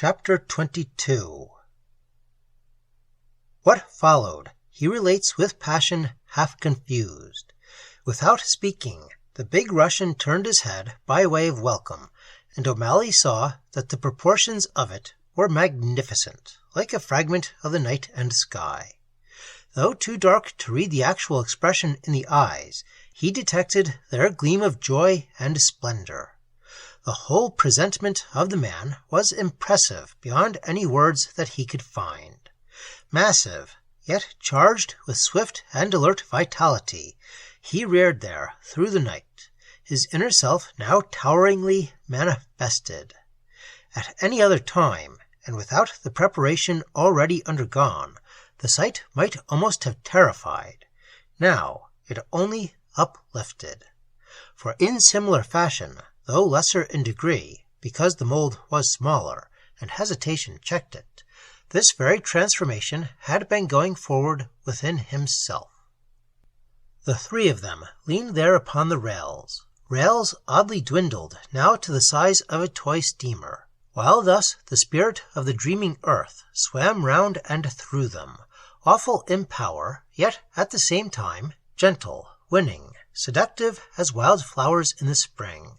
Chapter 22. What followed he relates with passion half confused. Without speaking, the big Russian turned his head by way of welcome, and O'Malley saw that the proportions of it were magnificent, like a fragment of the night and sky. Though too dark to read the actual expression in the eyes, he detected their gleam of joy and splendor. The whole presentment of the man was impressive beyond any words that he could find. Massive, yet charged with swift and alert vitality, he reared there through the night, his inner self now toweringly manifested. At any other time, and without the preparation already undergone, the sight might almost have terrified. Now it only uplifted. For in similar fashion, though lesser in degree, because the mold was smaller, and hesitation checked it, this very transformation had been going forward within himself. The three of them leaned there upon the rails oddly dwindled now to the size of a toy steamer, while thus the spirit of the dreaming earth swam round and through them, awful in power, yet at the same time gentle, winning, seductive as wild flowers in the spring.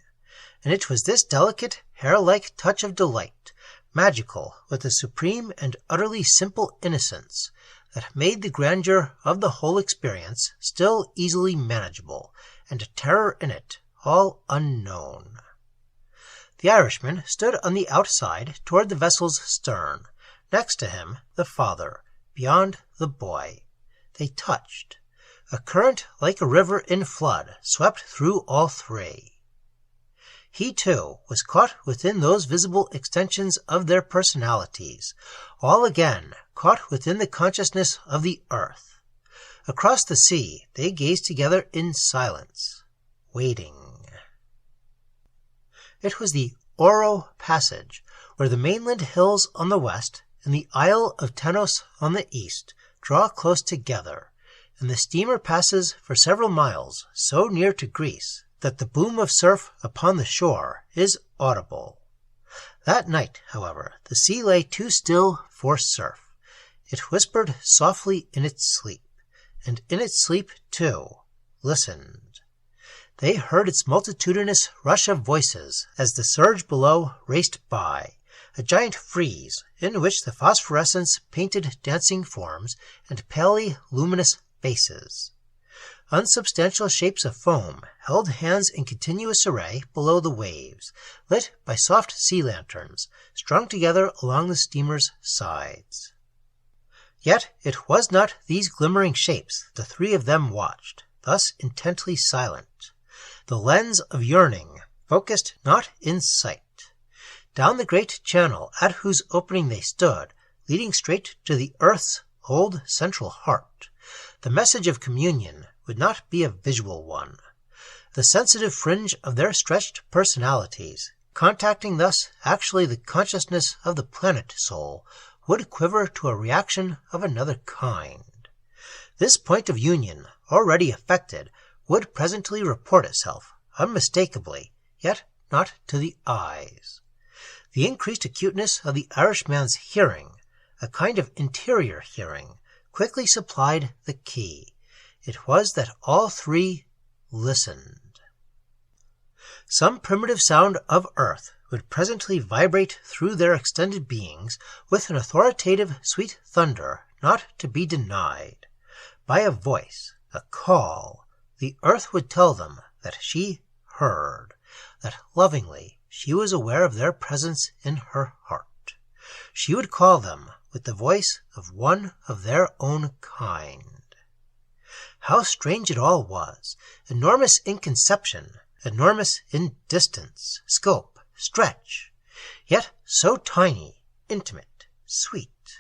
And it was this delicate, hair-like touch of delight, magical with a supreme and utterly simple innocence, that made the grandeur of the whole experience still easily manageable, and terror in it all unknown. The Irishman stood on the outside toward the vessel's stern, next to him the father, beyond the boy. They touched. A current like a river in flood swept through all three. He, too, was caught within those visible extensions of their personalities, all again caught within the consciousness of the earth. Across the sea they gazed together in silence, waiting. It was the Oro Passage, where the mainland hills on the west and the Isle of Tenos on the east draw close together, and the steamer passes for several miles so near to Greece that the boom of surf upon the shore is audible. That night, however, the sea lay too still for surf. It whispered softly in its sleep, and in its sleep, too, listened. They heard its multitudinous rush of voices as the surge below raced by, a giant frieze in which the phosphorescence painted dancing forms and palely luminous faces. Unsubstantial shapes of foam held hands in continuous array below the waves, lit by soft sea lanterns, strung together along the steamer's sides. Yet it was not these glimmering shapes the three of them watched, thus intently silent. The lens of yearning focused not in sight. Down the great channel at whose opening they stood, leading straight to the earth's old central heart, the message of communion would not be a visual one. The sensitive fringe of their stretched personalities, contacting thus actually the consciousness of the planet soul, would quiver to a reaction of another kind. This point of union, already effected, would presently report itself, unmistakably, yet not to the eyes. The increased acuteness of the Irishman's hearing, a kind of interior hearing, quickly supplied the key. It was that all three listened. Some primitive sound of earth would presently vibrate through their extended beings with an authoritative sweet thunder not to be denied. By a voice, a call, the earth would tell them that she heard, that lovingly she was aware of their presence in her heart. She would call them with the voice of one of their own kind. How strange it all was, enormous in conception, enormous in distance, scope, stretch, yet so tiny, intimate, sweet.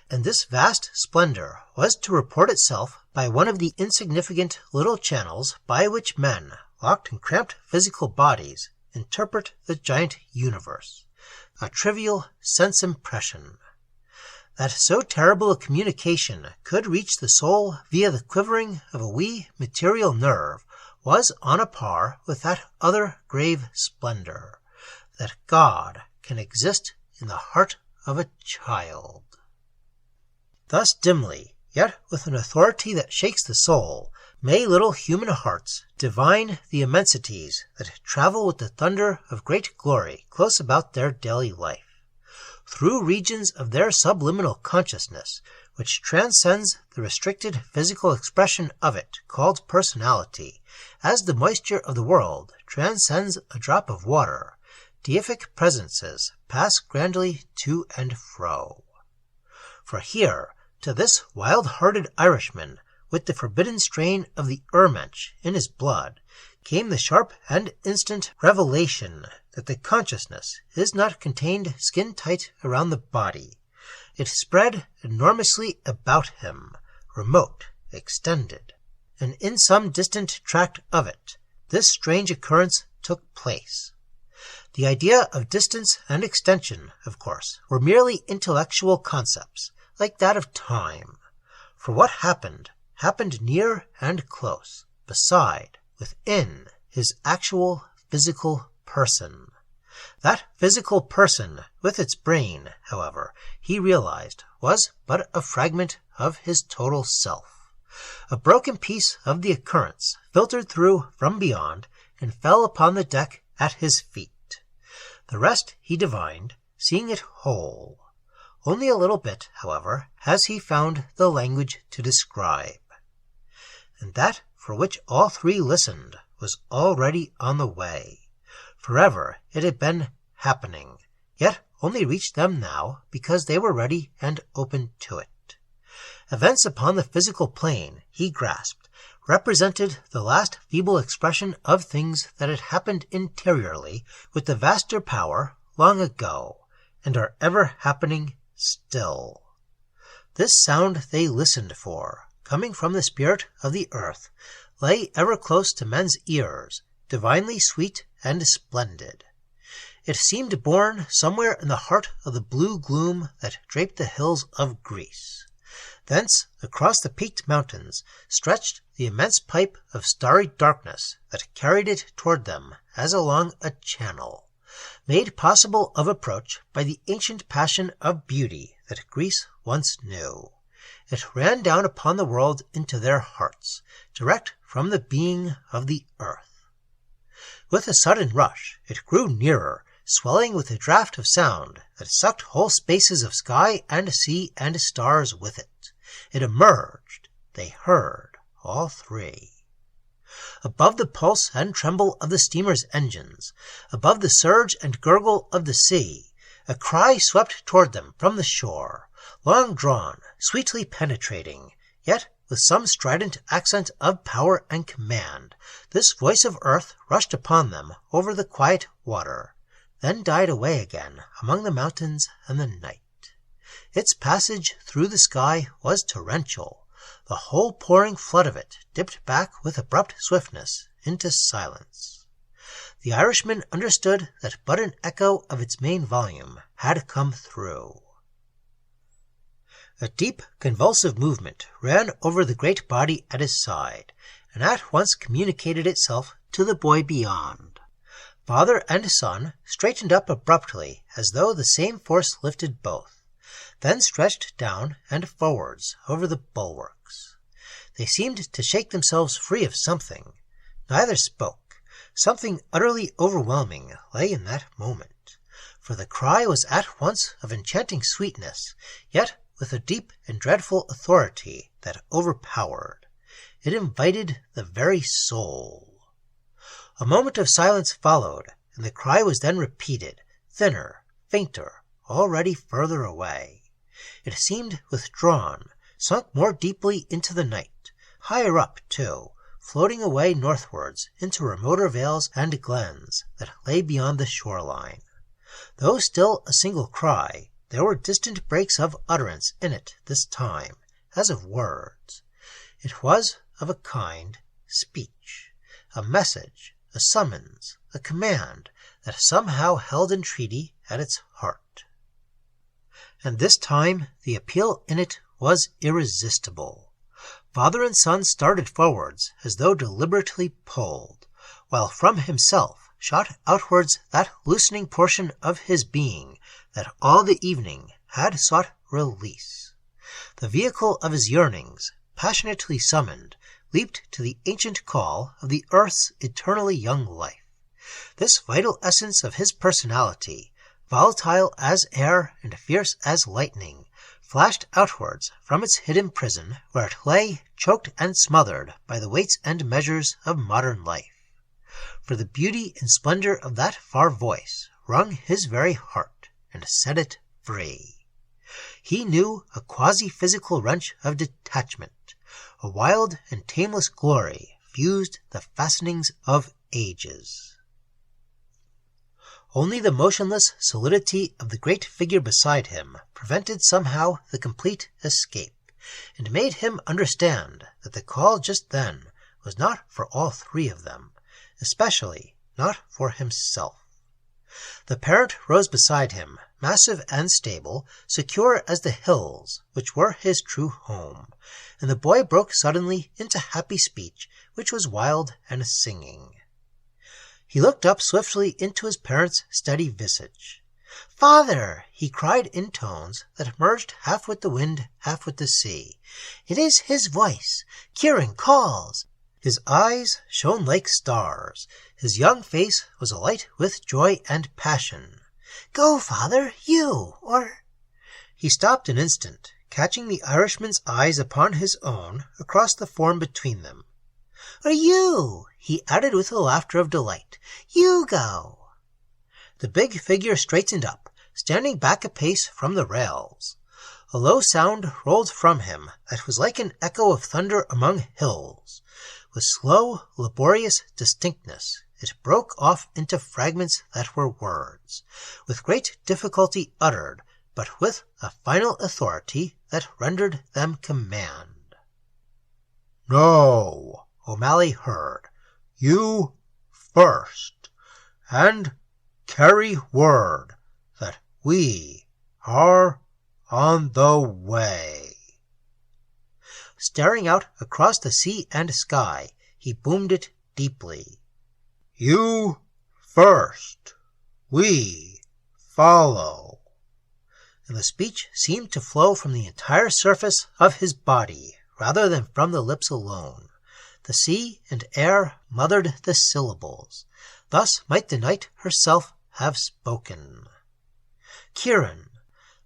And this vast splendor was to report itself by one of the insignificant little channels by which men, locked in cramped physical bodies, interpret the giant universe, a trivial sense impression. That so terrible a communication could reach the soul via the quivering of a wee material nerve was on a par with that other grave splendor, that God can exist in the heart of a child. Thus dimly, yet with an authority that shakes the soul, may little human hearts divine the immensities that travel with the thunder of great glory close about their daily life, through regions of their subliminal consciousness, which transcends the restricted physical expression of it, called personality, as the moisture of the world transcends a drop of water. Deific presences pass grandly to and fro. For here, to this wild-hearted Irishman, with the forbidden strain of the Urmensch in his blood, came the sharp and instant revelation that the consciousness is not contained skin-tight around the body. It spread enormously about him, remote, extended. And in some distant tract of it, this strange occurrence took place. The idea of distance and extension, of course, were merely intellectual concepts, like that of time. For what happened near and close, beside, within, his actual physical person. That physical person, with its brain, however, he realized, was but a fragment of his total self. A broken piece of the occurrence filtered through from beyond and fell upon the deck at his feet. The rest he divined, seeing it whole. Only a little bit, however, has he found the language to describe. And that for which all three listened was already on the way. Forever it had been happening, yet only reached them now because they were ready and open to it. Events upon the physical plane, he grasped, represented the last feeble expression of things that had happened interiorly with the vaster power long ago, and are ever happening still. This sound they listened for, coming from the spirit of the earth, lay ever close to men's ears, divinely sweet and splendid. It seemed born somewhere in the heart of the blue gloom that draped the hills of Greece. Thence, across the peaked mountains, stretched the immense pipe of starry darkness that carried it toward them as along a channel, made possible of approach by the ancient passion of beauty that Greece once knew. It ran down upon the world into their hearts, direct from the being of the earth. With a sudden rush, it grew nearer, swelling with a draught of sound that sucked whole spaces of sky and sea and stars with it. It emerged. They heard, all three. Above the pulse and tremble of the steamer's engines, above the surge and gurgle of the sea, a cry swept toward them from the shore, long drawn, sweetly penetrating, yet with some strident accent of power and command. This voice of earth rushed upon them over the quiet water, then died away again among the mountains and the night. Its passage through the sky was torrential. The whole pouring flood of it dipped back with abrupt swiftness into silence. The Irishman understood that but an echo of its main volume had come through. A deep, convulsive movement ran over the great body at his side, and at once communicated itself to the boy beyond. Father and son straightened up abruptly as though the same force lifted both, then stretched down and forwards over the bulwarks. They seemed to shake themselves free of something. Neither spoke. Something utterly overwhelming lay in that moment, for the cry was at once of enchanting sweetness, yet with a deep and dreadful authority that overpowered. It invited the very soul. A moment of silence followed, and the cry was then repeated, thinner, fainter, already further away. It seemed withdrawn, sunk more deeply into the night, higher up, too, floating away northwards into remoter vales and glens that lay beyond the shoreline. Though still a single cry, there were distant breaks of utterance in it this time, as of words. It was, of a kind, speech, a message, a summons, a command that somehow held entreaty at its heart. And this time the appeal in it was irresistible. Father and son started forwards as though deliberately pulled, while from himself shot outwards that loosening portion of his being that all the evening had sought release. The vehicle of his yearnings, passionately summoned, leaped to the ancient call of the earth's eternally young life. This vital essence of his personality, volatile as air and fierce as lightning, flashed outwards from its hidden prison where it lay choked and smothered by the weights and measures of modern life. For the beauty and splendor of that far voice wrung his very heart and set it free. He knew a quasi-physical wrench of detachment. A wild and tameless glory fused the fastenings of ages. Only the motionless solidity of the great figure beside him prevented somehow the complete escape, and made him understand that the call just then was not for all three of them, especially not for himself. The parent rose beside him, massive and stable, secure as the hills, which were his true home, and the boy broke suddenly into happy speech, which was wild and singing. He looked up swiftly into his parent's steady visage. "Father!" he cried in tones that merged half with the wind, half with the sea. "It is his voice! Chiron calls!" His eyes shone like stars. His young face was alight with joy and passion. "Go, father, you, or—" He stopped an instant, catching the Irishman's eyes upon his own across the form between them. "Or you," he added with a laughter of delight. "You go." The big figure straightened up, standing back a pace from the rails. A low sound rolled from him that was like an echo of thunder among hills. With slow, laborious distinctness, it broke off into fragments that were words, with great difficulty uttered, but with a final authority that rendered them command. "No," O'Malley heard. "You first, and carry word that we are on the way." Staring out across the sea and sky, he boomed it deeply. "You first, we follow." And the speech seemed to flow from the entire surface of his body, rather than from the lips alone. The sea and air mothered the syllables. Thus might the night herself have spoken. Chiron,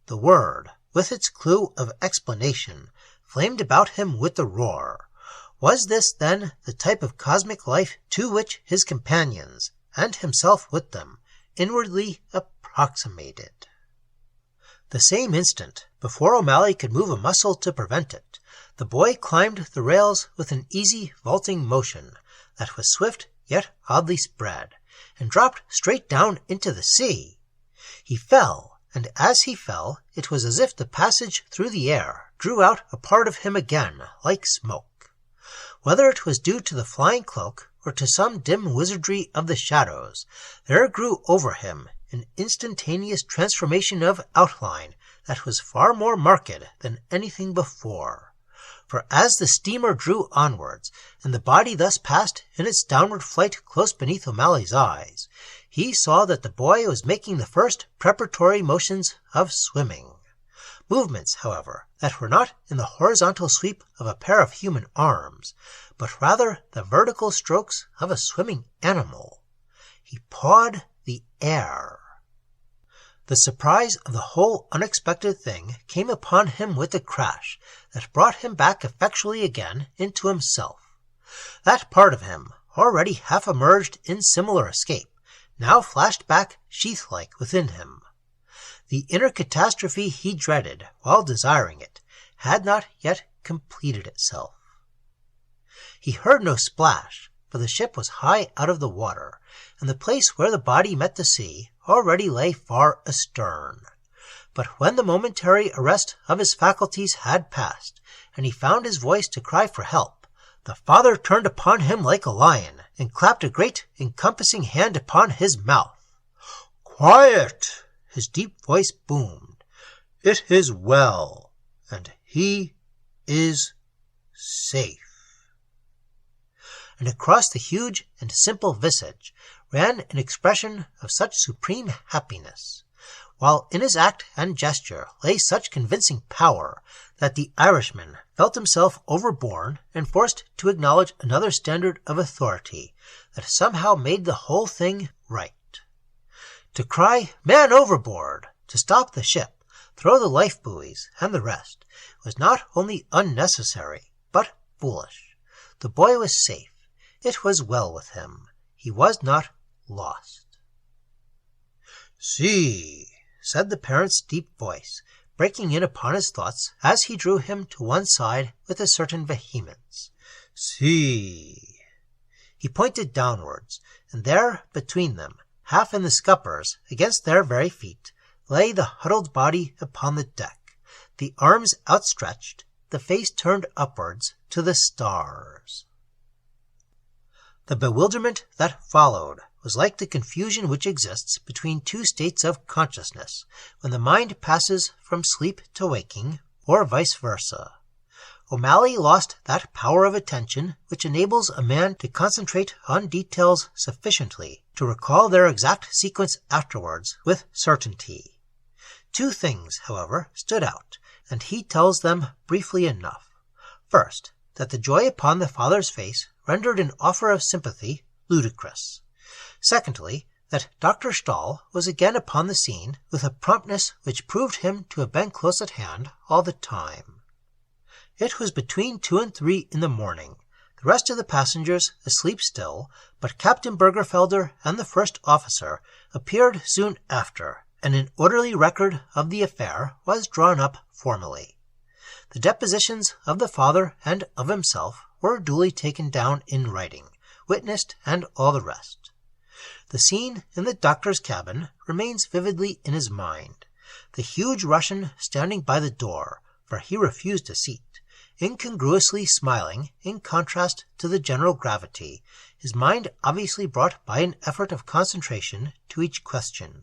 the word, with its clue of explanation, flamed about him with the roar. Was this, then, the type of cosmic life to which his companions, and himself with them, inwardly approximated? The same instant, before O'Malley could move a muscle to prevent it, the boy climbed the rails with an easy, vaulting motion that was swift yet oddly spread, and dropped straight down into the sea. He fell, and as he fell, it was as if the passage through the air drew out a part of him again, like smoke. Whether it was due to the flying cloak, or to some dim wizardry of the shadows, there grew over him an instantaneous transformation of outline that was far more marked than anything before. For as the steamer drew onwards, and the body thus passed in its downward flight close beneath O'Malley's eyes, he saw that the boy was making the first preparatory motions of swimming. Movements, however, that were not in the horizontal sweep of a pair of human arms, but rather the vertical strokes of a swimming animal. He pawed the air. The surprise of the whole unexpected thing came upon him with a crash that brought him back effectually again into himself. That part of him, already half emerged in similar escape, now flashed back sheath-like within him. The inner catastrophe he dreaded, while desiring it, had not yet completed itself. He heard no splash, for the ship was high out of the water, and the place where the body met the sea already lay far astern. But when the momentary arrest of his faculties had passed, and he found his voice to cry for help, the father turned upon him like a lion, and clapped a great encompassing hand upon his mouth. "Quiet!" his deep voice boomed. "It is well, and he is safe." And across the huge and simple visage ran an expression of such supreme happiness, while in his act and gesture lay such convincing power that the Irishman felt himself overborne and forced to acknowledge another standard of authority that somehow made the whole thing right. To cry, "Man overboard!" to stop the ship, throw the life buoys, and the rest, was not only unnecessary, but foolish. The boy was safe. It was well with him. He was not lost. "See," said the parent's deep voice, breaking in upon his thoughts as he drew him to one side with a certain vehemence. "See." He pointed downwards, and there between them, half in the scuppers, against their very feet, lay the huddled body upon the deck, the arms outstretched, the face turned upwards to the stars. The bewilderment that followed was like the confusion which exists between two states of consciousness when the mind passes from sleep to waking, or vice versa. O'Malley lost that power of attention which enables a man to concentrate on details sufficiently to recall their exact sequence afterwards with certainty. Two things, however, stood out, and he tells them briefly enough. First, that the joy upon the father's face rendered an offer of sympathy ludicrous. Secondly, that Dr. Stahl was again upon the scene with a promptness which proved him to have been close at hand all the time. It was between 2 and 3 in the morning, the rest of the passengers asleep still, but Captain Bergerfelder and the first officer appeared soon after, and an orderly record of the affair was drawn up formally. The depositions of the father and of himself were duly taken down in writing, witnessed, and all the rest. The scene in the doctor's cabin remains vividly in his mind. The huge Russian standing by the door, for he refused a seat, incongruously smiling in contrast to the general gravity, his mind obviously brought by an effort of concentration to each question.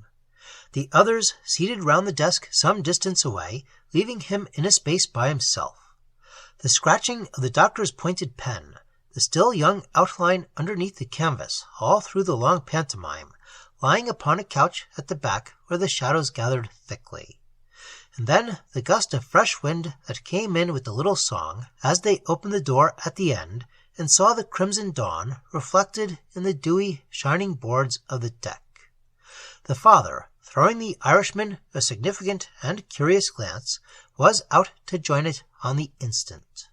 The others seated round the desk some distance away, leaving him in a space by himself. The scratching of the doctor's pointed pen, the still young outline underneath the canvas all through the long pantomime, lying upon a couch at the back where the shadows gathered thickly. And then the gust of fresh wind that came in with the little song as they opened the door at the end and saw the crimson dawn reflected in the dewy, shining boards of the deck. The father, throwing the Irishman a significant and curious glance, was out to join it on the instant.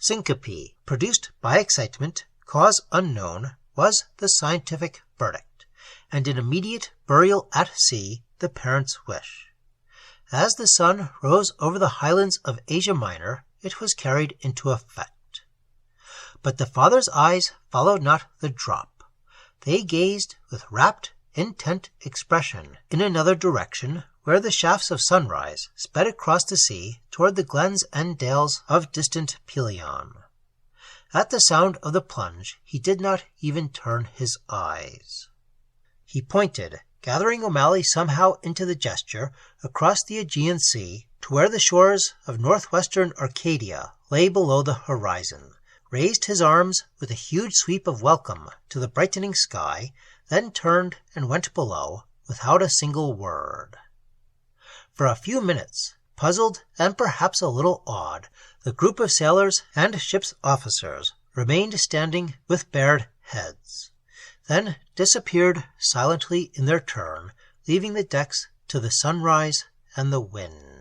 Syncope, produced by excitement, cause unknown, was the scientific verdict, and an immediate burial at sea the parent's wish. As the sun rose over the highlands of Asia Minor, it was carried into effect. But the father's eyes followed not the drop. They gazed with rapt, intent expression in another direction, where the shafts of sunrise sped across the sea toward the glens and dales of distant Pelion. At the sound of the plunge, he did not even turn his eyes. He pointed, gathering O'Malley somehow into the gesture, across the Aegean Sea to where the shores of northwestern Arcadia lay below the horizon, raised his arms with a huge sweep of welcome to the brightening sky, then turned and went below without a single word. For a few minutes, puzzled and perhaps a little awed, the group of sailors and ship's officers remained standing with bared heads, then disappeared silently in their turn, leaving the decks to the sunrise and the wind.